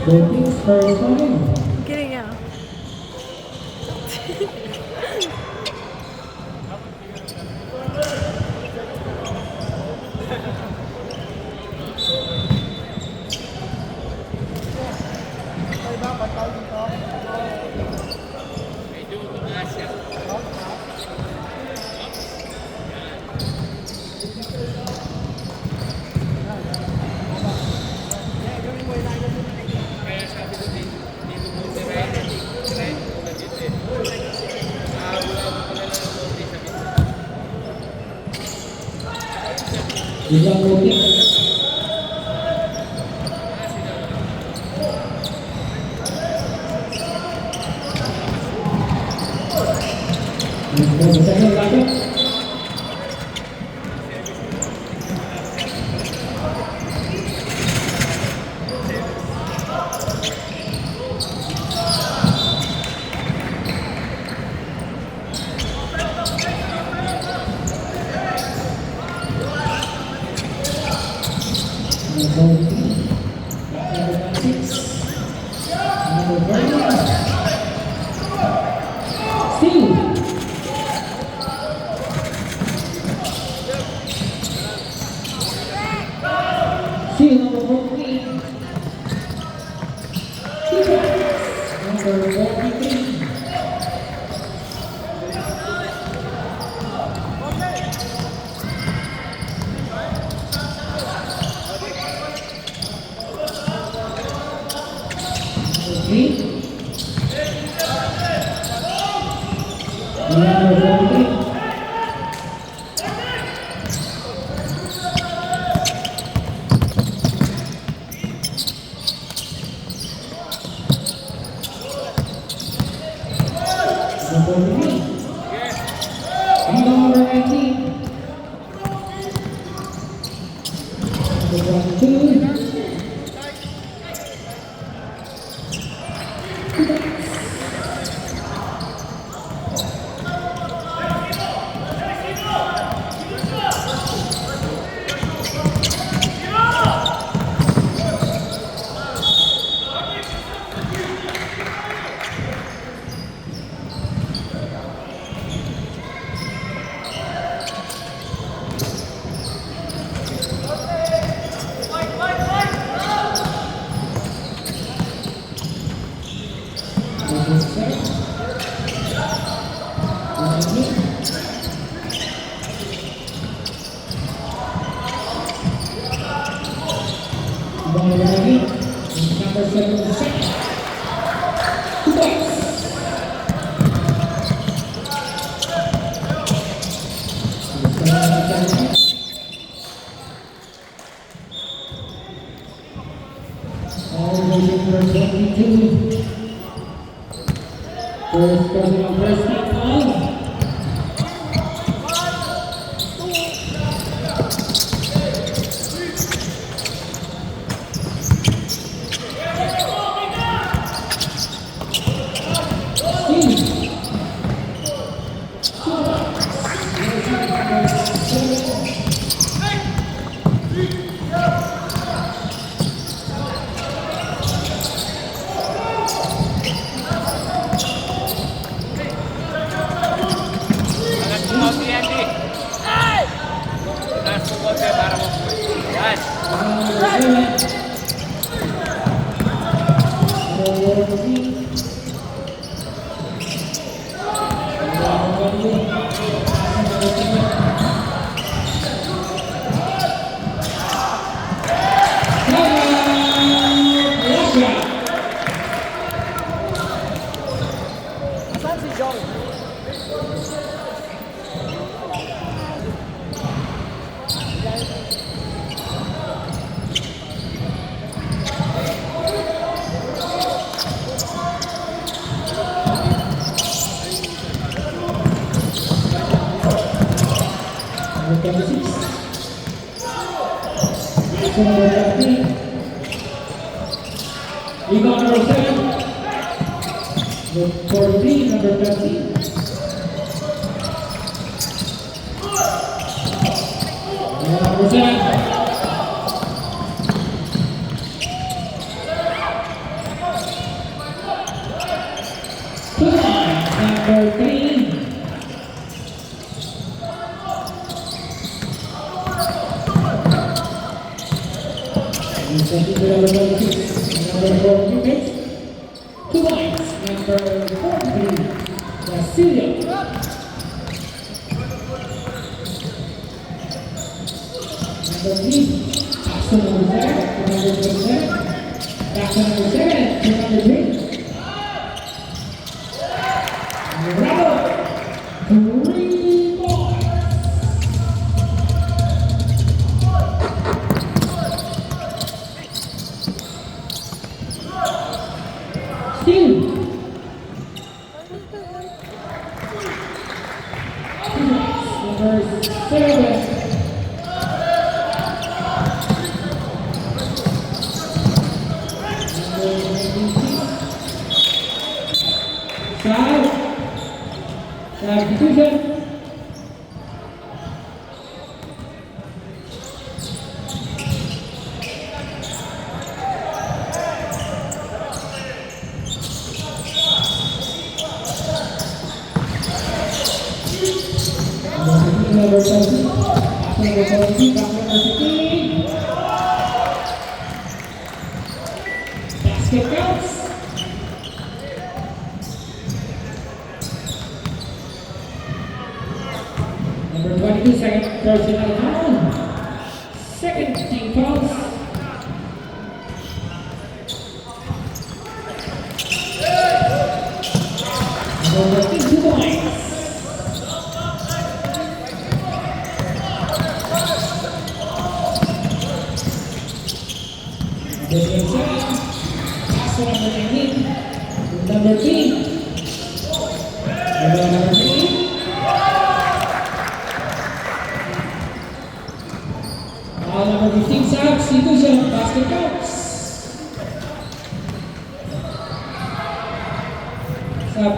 Philippines first time. Kidding ya. Isang putik. Second bracket. See number 14. Number 43. Number 43. Number 19. Number 22. Number 7. Number 22. First personal first team foul. Asan si Jong? Number 26. Number 13. Rebound number 7. Number 14, number 13. Number 7. number 3. He's sending to number 26. Number 4, Newgate. 2 points. Number 43, Basilio. Number 3, pass to number 7, to number 27. Back to number 7, to number 3. Bravo! 3 points. Steal. 2 points. Number 7. Substitution. Number 17, number 17, number 16. Basket counts. Number 22, second personal foul. Second team fouls. Number 13, 2 points. Number 7, pass to number 19. Number 3. Number 3. Number 15, substitution, basket counts. Sub.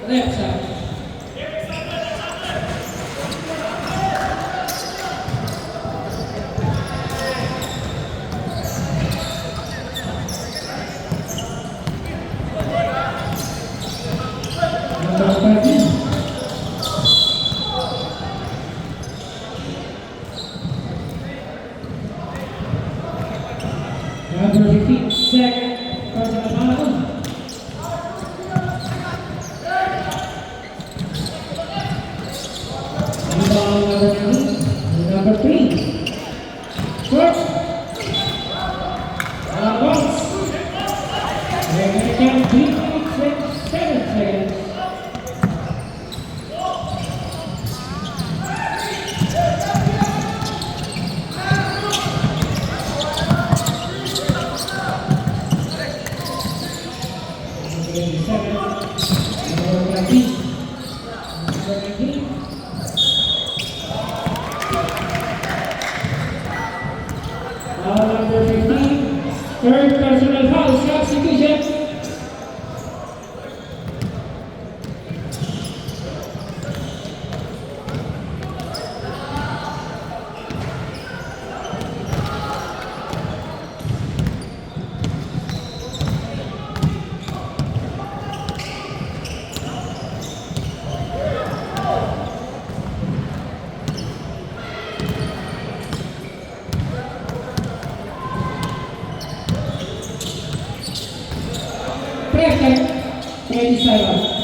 Left side. Number 13. Number 15, second personal foul. Number 3. First. Once. Again, 3 minutes and 7 seconds. Number 19. Number 19. Number 15, third personal foul, substitution. Pressure, 27.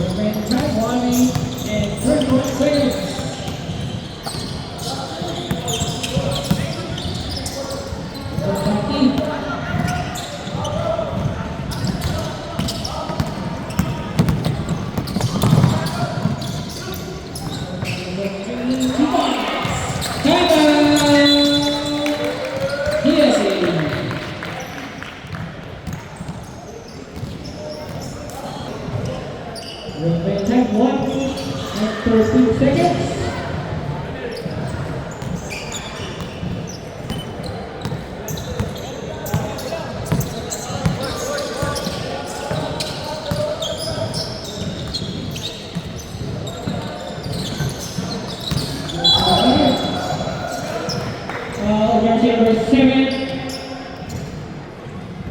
Remain time 1 minute and 31 seconds. Remain time 1 minute and 13 seconds. Jersey number 7.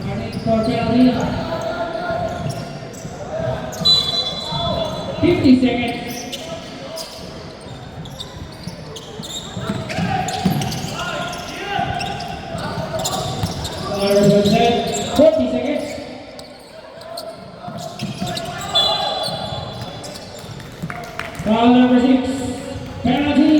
Running for penalty. 50 seconds. Number 7, 40 seconds. Foul number 6, penalty.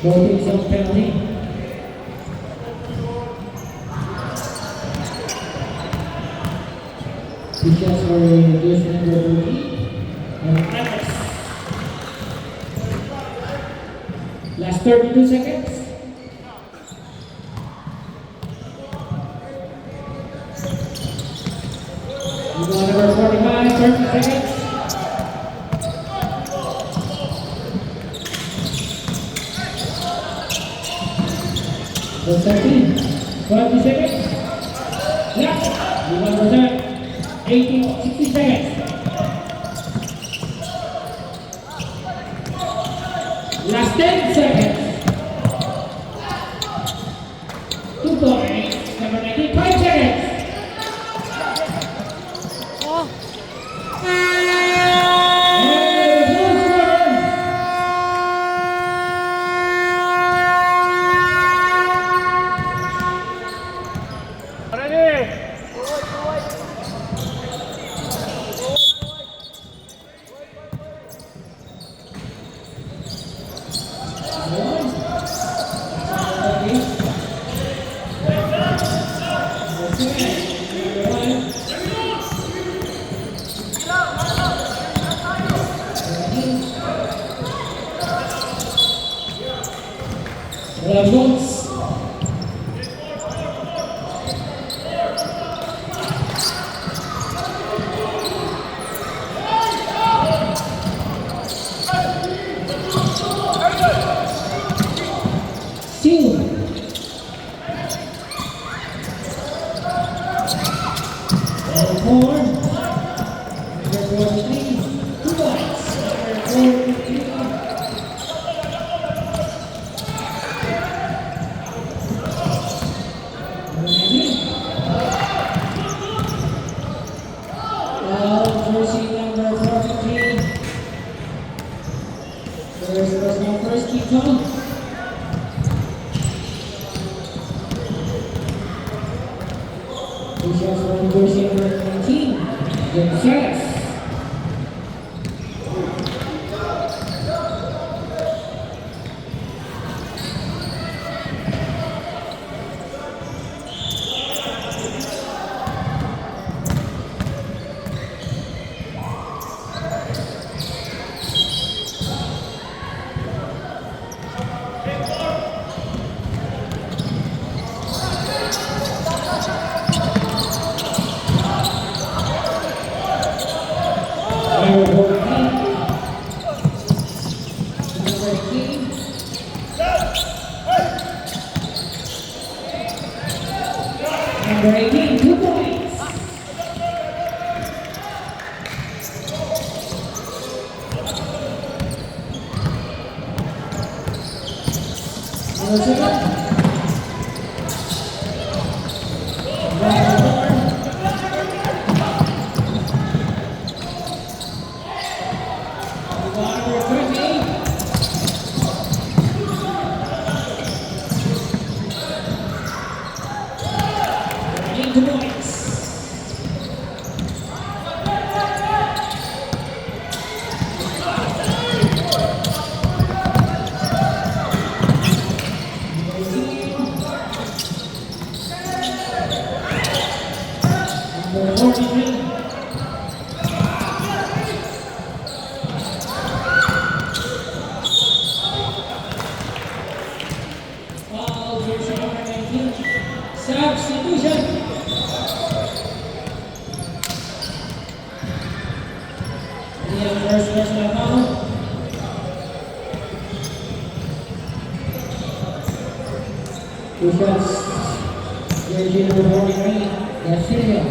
Both teams have penalty. Officials for jersey number 3 and Alex. Last 32 seconds. Number 45, 30 seconds. Number 13, 20 seconds. Last, number 7. 18, 60 seconds. Last 10 seconds. 2 points. Number 19, 5 seconds. Votes. Steal. Number 4. Number 43. 2 points. Number 43. Jersey number 43. There's my first kick on. Officials from jersey number 19. Gonzalez. Number 18, 2 points. Number 7. Number 28. substitution. The first personal foul. Two shots. Jersey number 43, Garcia.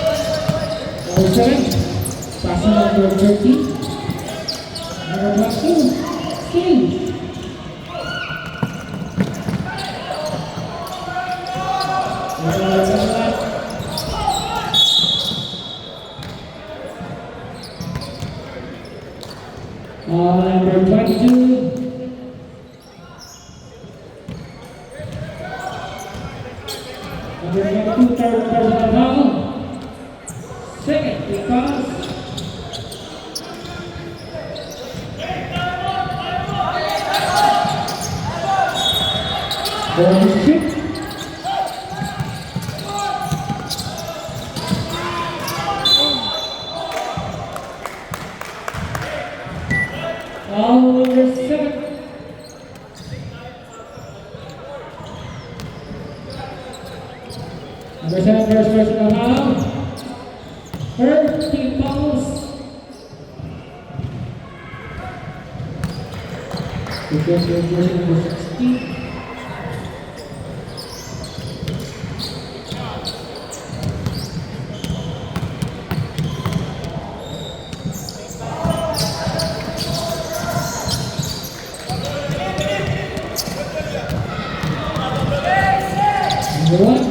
Number 7, passing number 30. Number 12, King. Number 22. Number 22, third personal foul. Second, because ball is kicked. Foul number 7. Number 7, first personal foul. 13 fouls. Defensive version number 16. Number 1.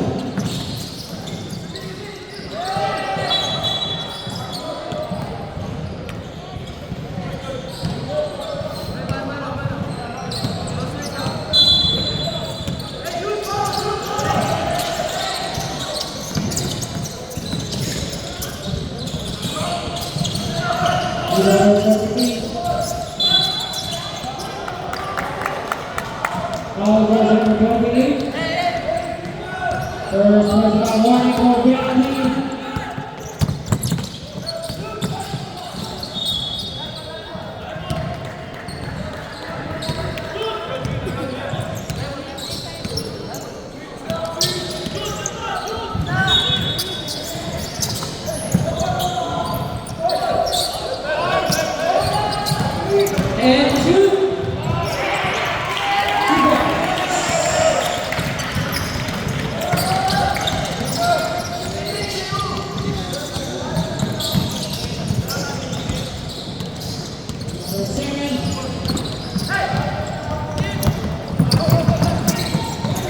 All version number 28. First personal warning for Bianchi. And shoot.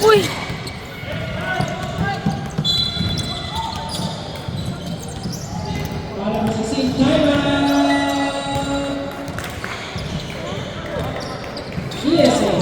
Uy! Para masisig timeout. GSA.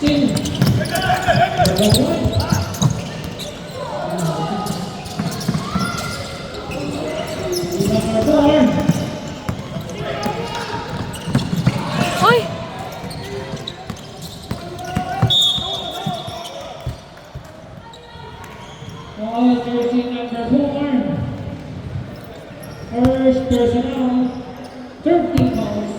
King. Number 1. Number 4. Uy! All jersey number 4. First personal, 13 fouls.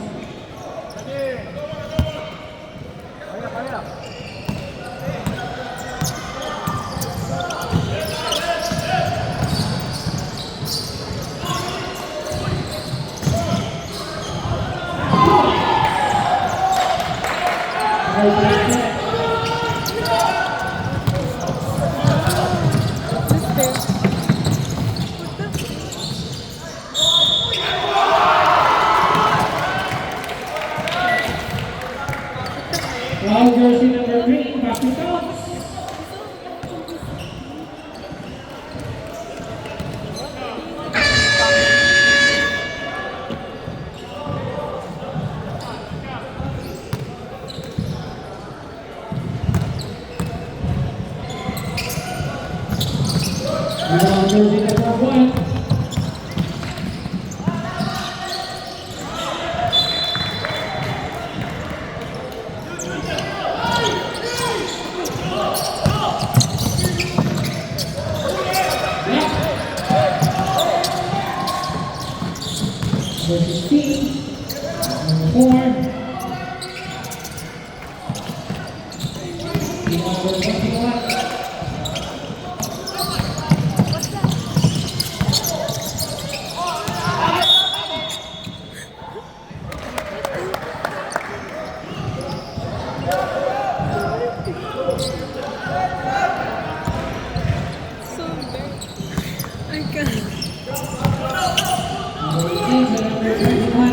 Foul jersey number 3, basket counts. Foul jersey number 1. Number 16, number 4, number 21. So bad. I can't. Number 18 to number 21.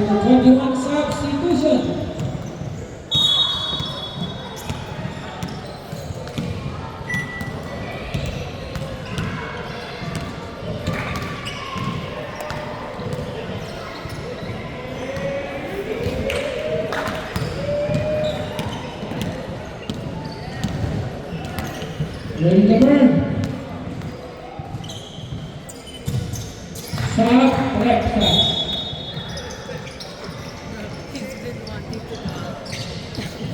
Number 21 substitution. Ready to burn. Stop, left side. He's been wanting to.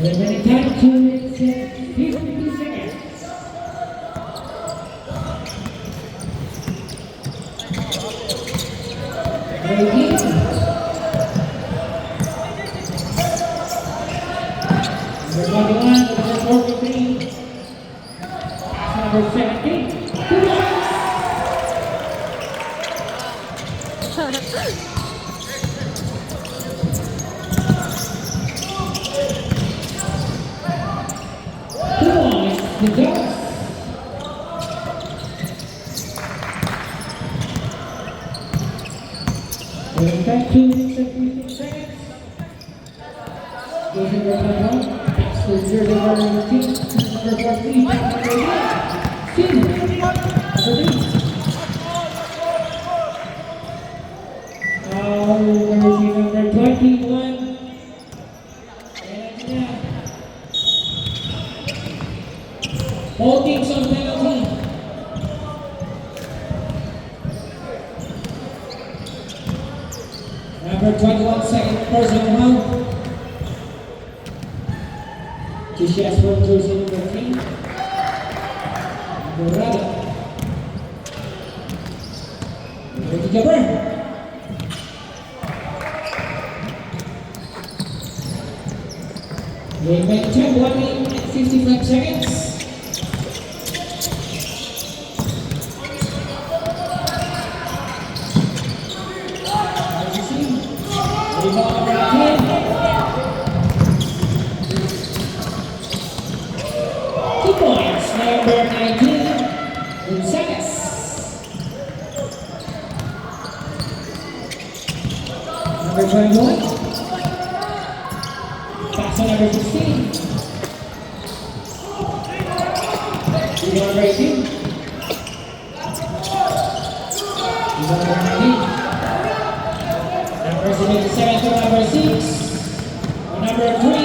Remaining time 2 minutes and 52 seconds. Ready? Number 21, number 43. Number 17. 2 points. The Ducks. Going back 2 minutes and 15 seconds. Goes number 21. Pass to jersey number 15. Number 14. Number 3. Jersey number 21. And all teams on penalty. Number 21, second personal foul. Two shots from jersey number 3. Dorado. Ready to burn. Remaining time 1 minute and 55 seconds. Number 19, Gonzalez. Number 21, pass to number 16. Number 18. Number 19. Number 77 to number 6. Number 3.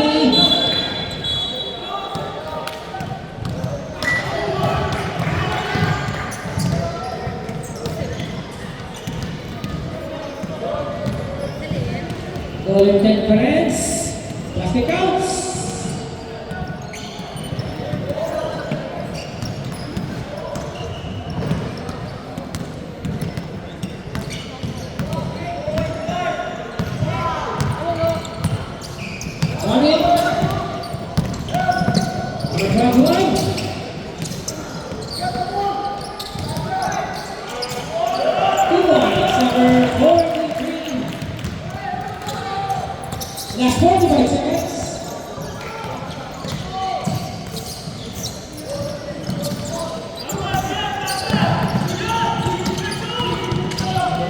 Golden Conference, plastic counts. One in. Number 21. Two points, number 43. Last 45 seconds.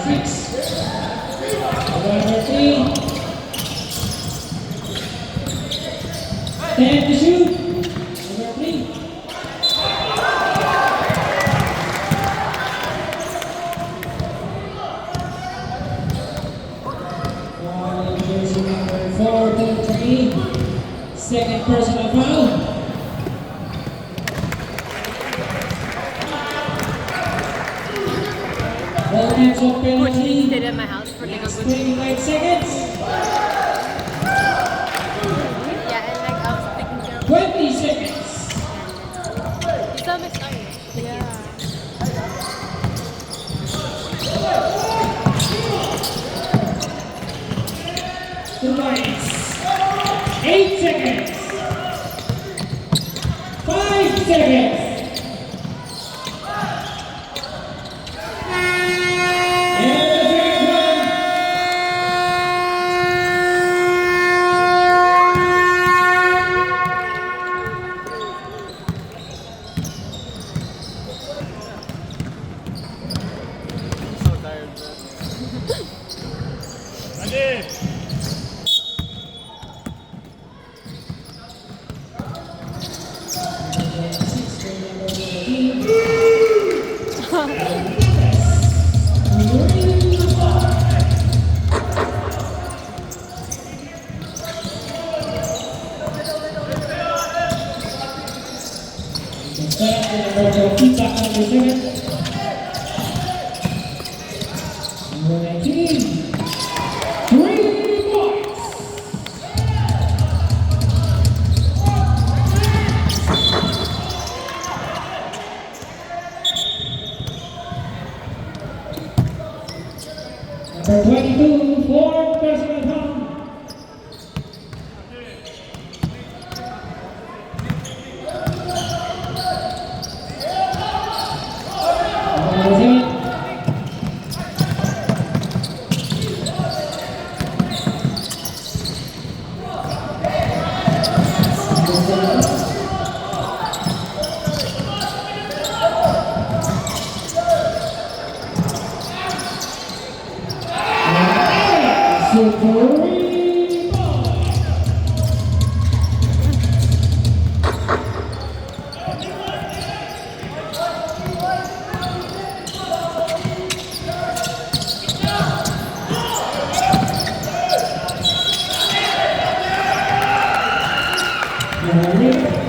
6. Number 3. 10 to shoot. Number 3. Jersey number 4, 23. Second personal foul. Bonus of Which penalty. stayed at my house for like a Last good 25 seconds. yeah, and like I was taking care of 20 seconds. you saw my story. Yeah. Two points. 8 seconds. 5 seconds. And the second one. So tired, bro. Adi! Feedback number 7. Number 19. 3 points. Number 22, 4 personal foul. Number 7. Super ball. Number 19.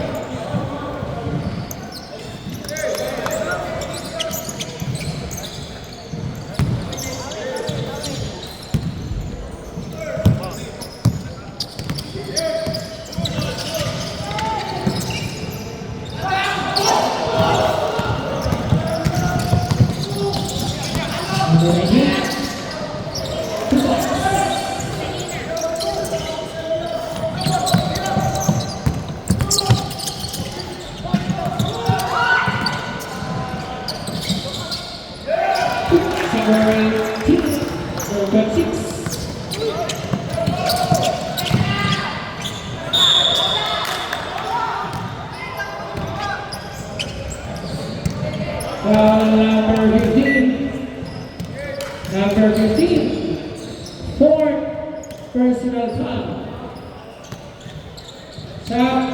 2 points. Number 18. Number 6. Number 15. Number 15. 4 personal foul. Shot.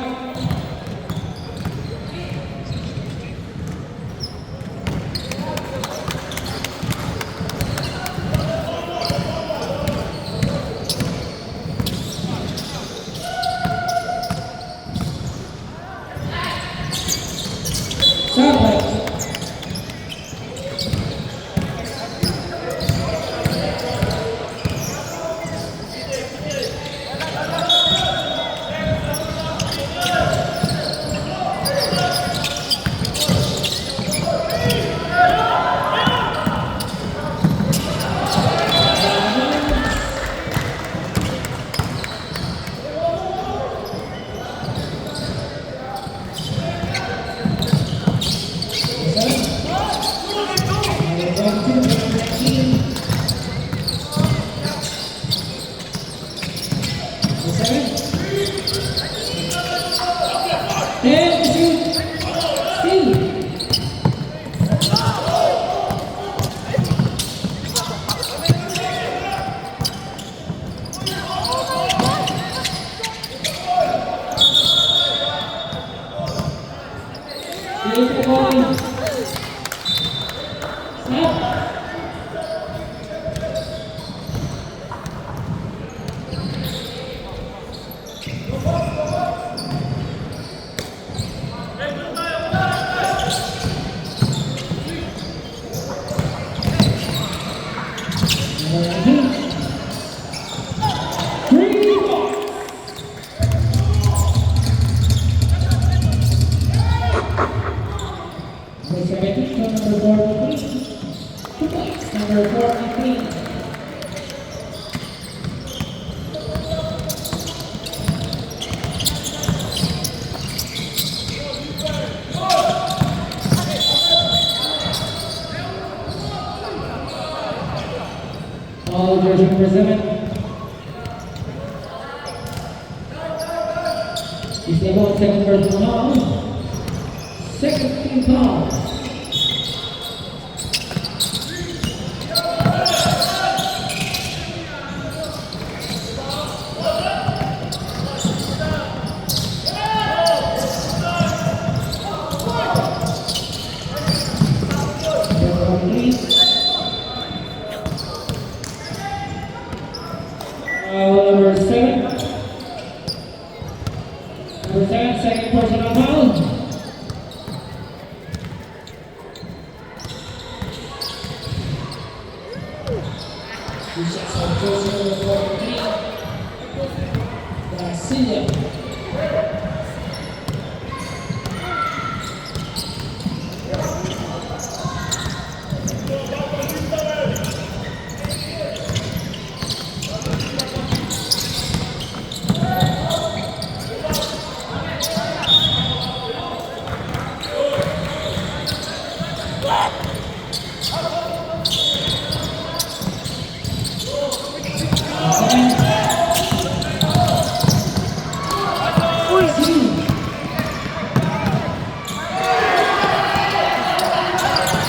Shot. number 7. Is the ball second personal foul. Second team foul. Number 7. Number 7, second personal foul. Two shots on jersey number 43. Garcia.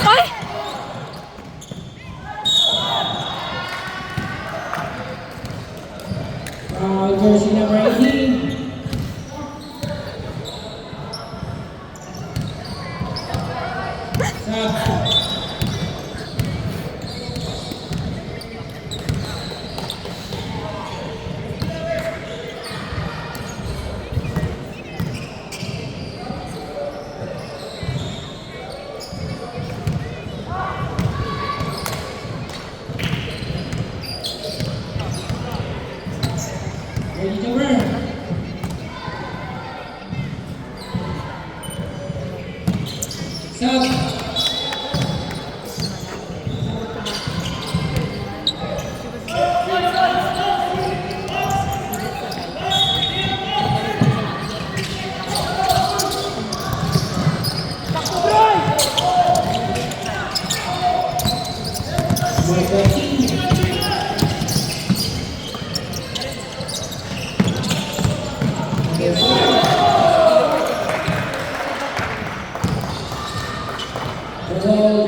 Ay! Jersey number 18. Stop. Ready to burn. Stop. Number 14. Number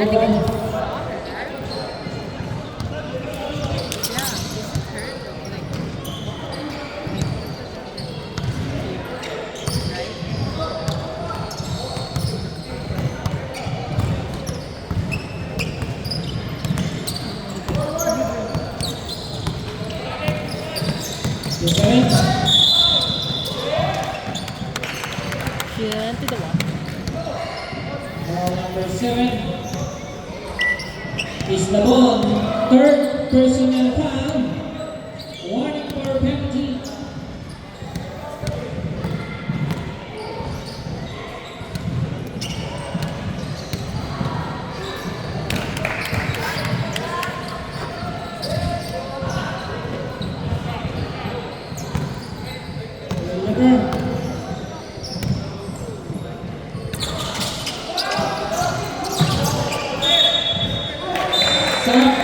5. The 7th. She went to the wall. Ball number 7 is the ball. Third personal foul. Warning for penalty. Number. Stop.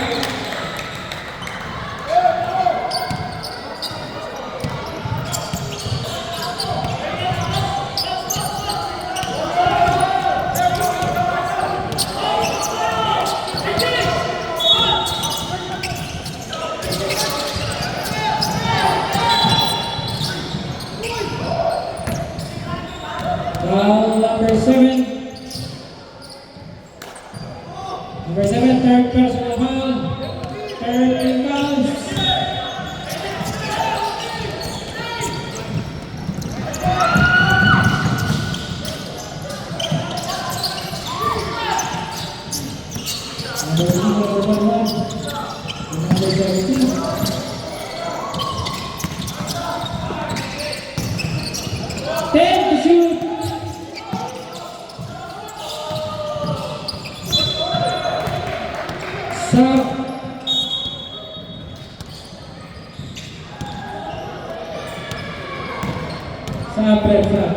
Foul number 7. Number 7, third personal foul. Third team fouls. Number 2, number 21. Number 17. Ten to shoot. Stop. Stop, red flag.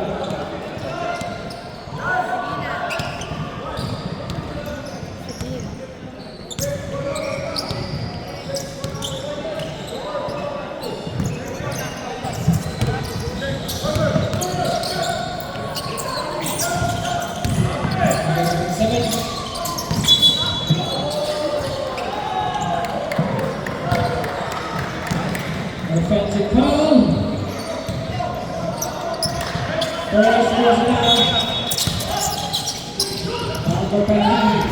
Offensive foul. First personal. Foul for penalty.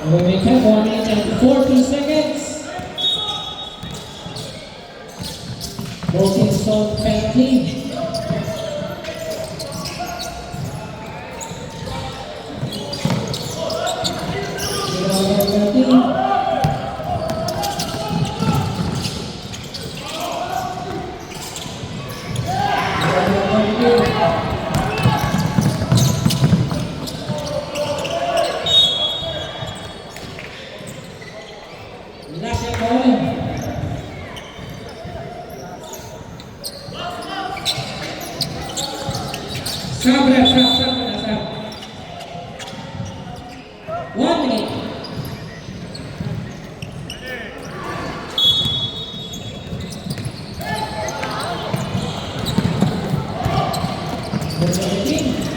Remaining 1 minute and 40 seconds. Both teams solve penalty. Last shot going. Stop. 1 minute.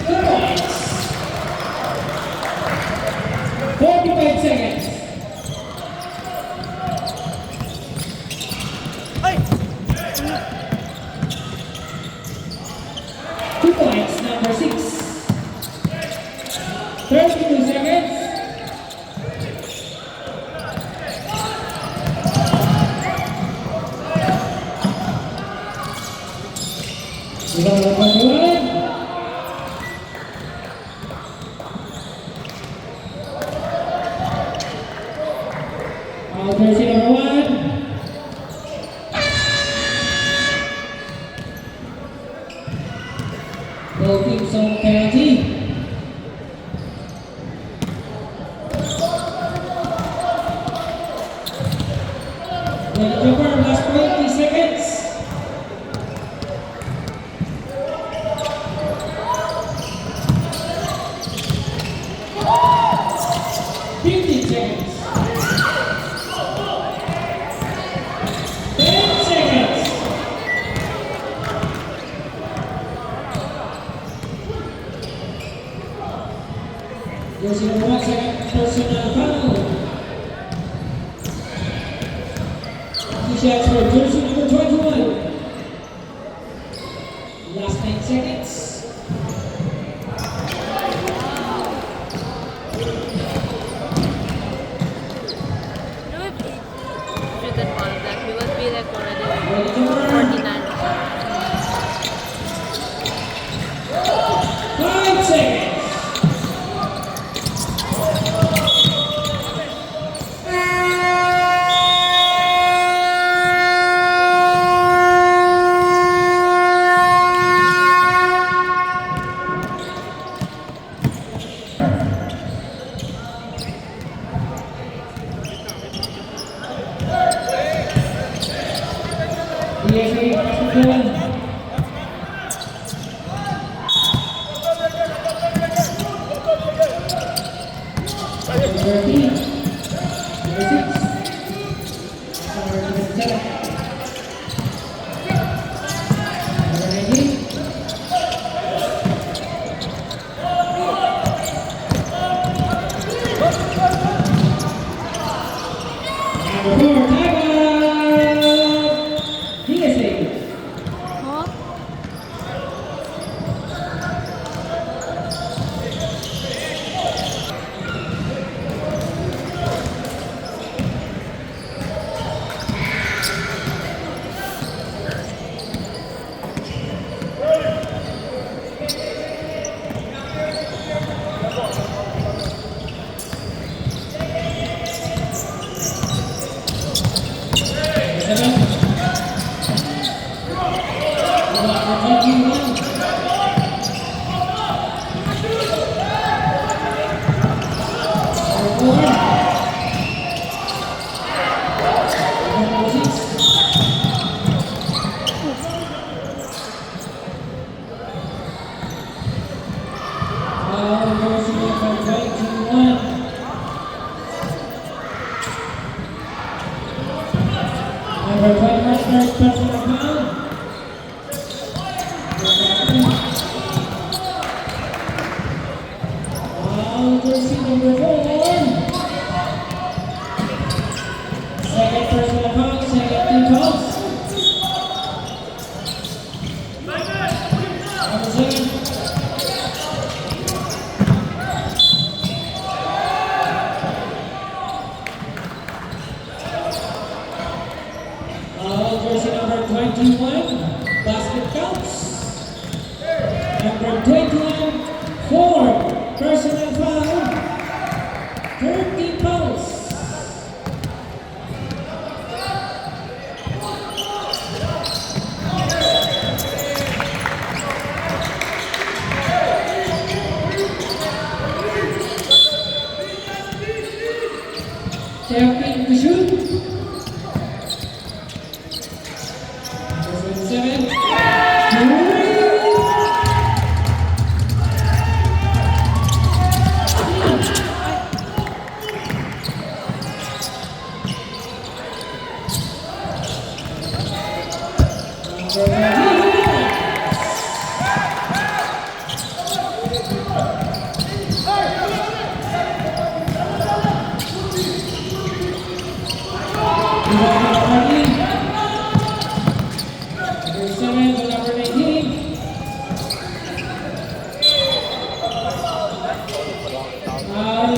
Good points. 45 seconds. Ay! 2 points, number 6. 32 seconds. Jersey number 1. Both teams on penalty. Last 20 seconds. Jersey number 1, second personal foul. Two shots for jersey number 21. Last 9 seconds. No, if he didn't want that, he would be like already 49. 5 seconds. DSA basketball. Number 13, number 6, number 7, number 19. Number 4, timeout. DSA. Huh? Number 21, first personal foul. Foul jersey number 4. Second personal foul, second team fouls. Number 7. Jersey number 21, basket counts. Number 21, 4, personal foul, 13 fouls. Checking to shoot. 7.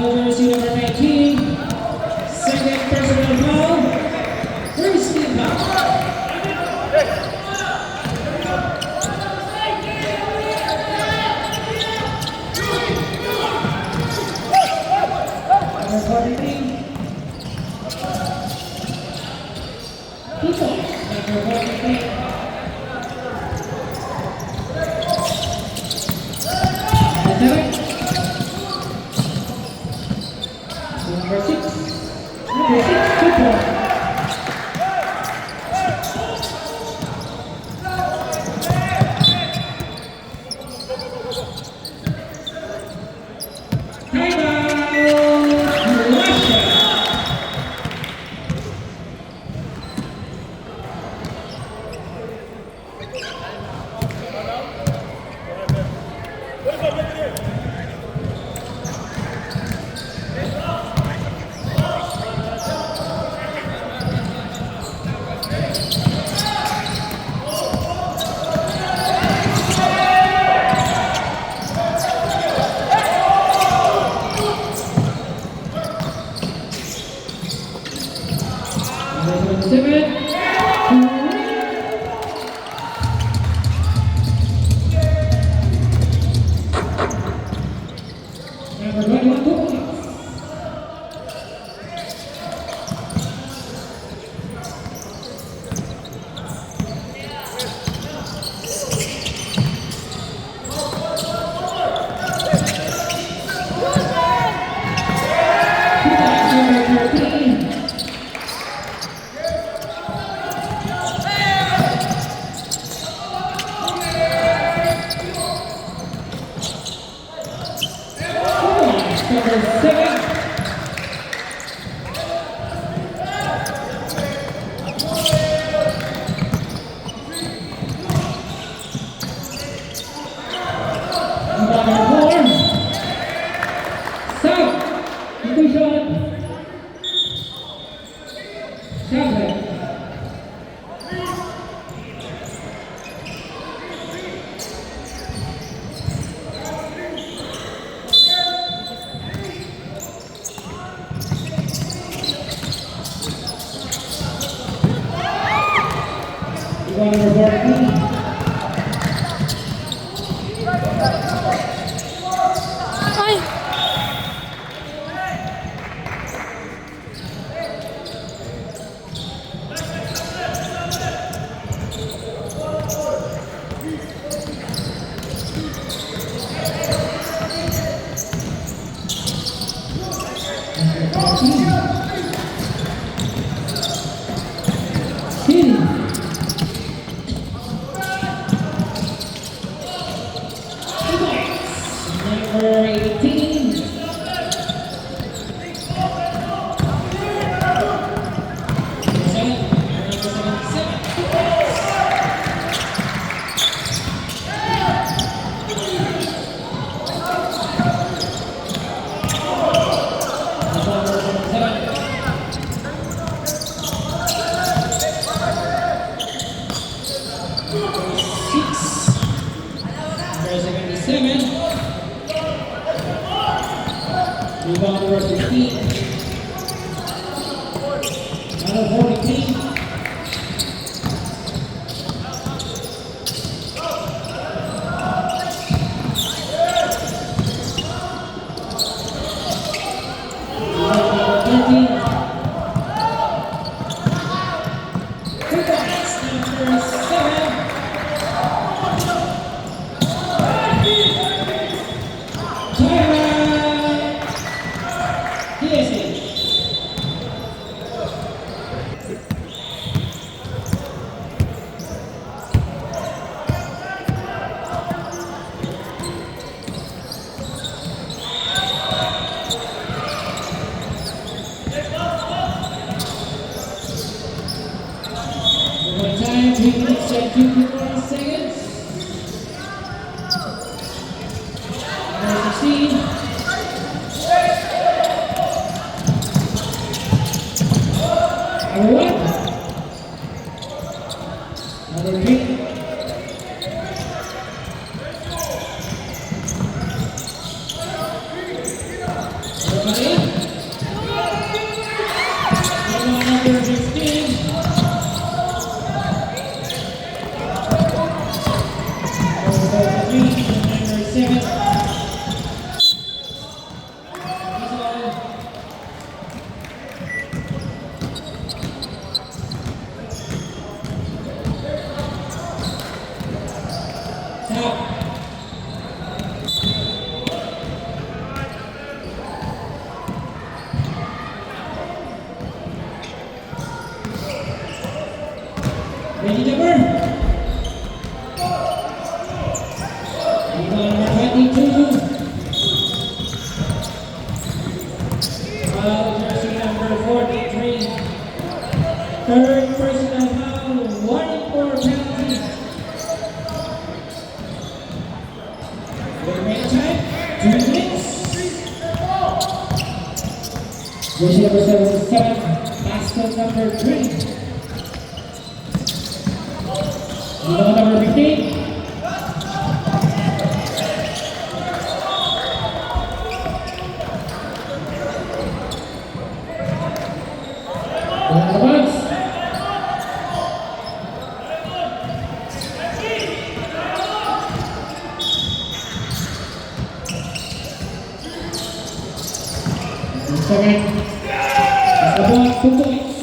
Jersey number 19, second personal foul, first team foul. Number 43, Tito, number 43. Number 6, Cooper. Timeout, Russia. Number 7, number 21, Cooper. Number 13. Number 7. Number 4. South. Inclusion. 7. Number 14. Ay! City. Number 18. Number 17. team. Number 13. That's number 7. Timeout. PSA. One time, 3 minutes and 54 seconds. Number 16. Number 1. Number 3. Number 8. Number 15. Number 7. Stop. Ready to burn. Number 22. Jersey number 43. Third personal foul, 1-4 penalty. The remaining time, 2 minutes. Jersey number 77, basket number 3. Number 15. Box. Second. The ball, 2 points.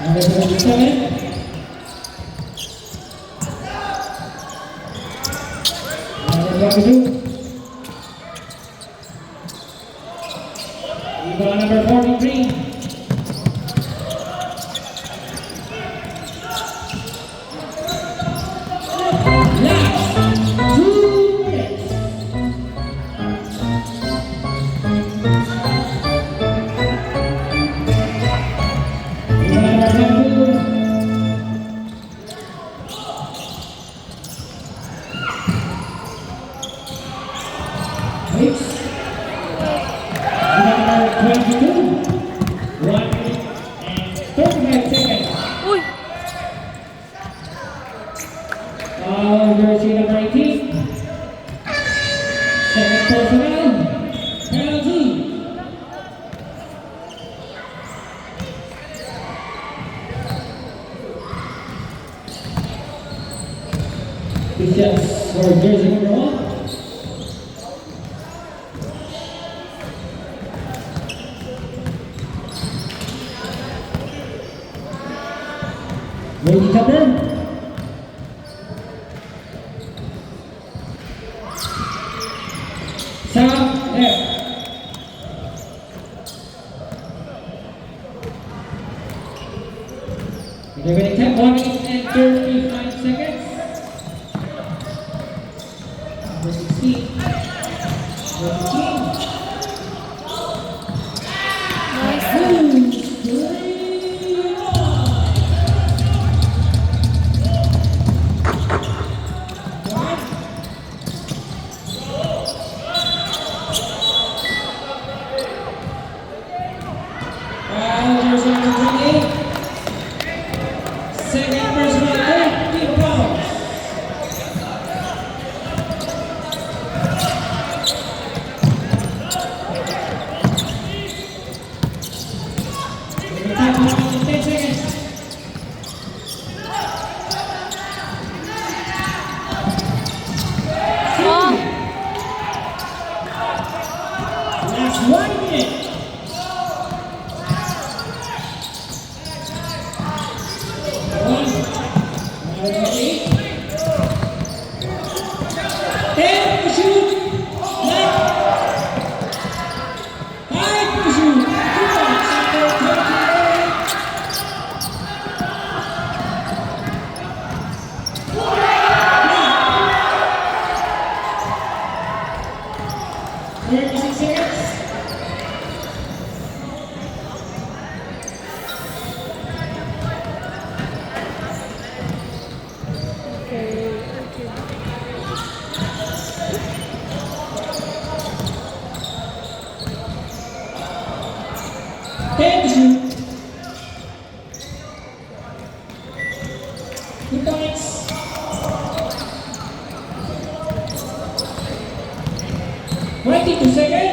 Number 27. Number 22. Rebound number 43. Last 2 minutes. Rebound number 22. Hits. Number 22. 1 minute and 35 seconds. Uy! Jersey number 18. Second personnel. Penalty. Officials for jersey number 1. Ready to burn. Stop there. The remaining time, 1 minute and 35 seconds. Number 16. Number 15. Nice. Jersey number 28. Second personal, 15 fouls. 1 minute. One. Number 8. 10 to shoot. Left. 5 to shoot. 2 points after 28. 36 seconds. Okay, okay. 10 to shoot. 2 points. 22 seconds.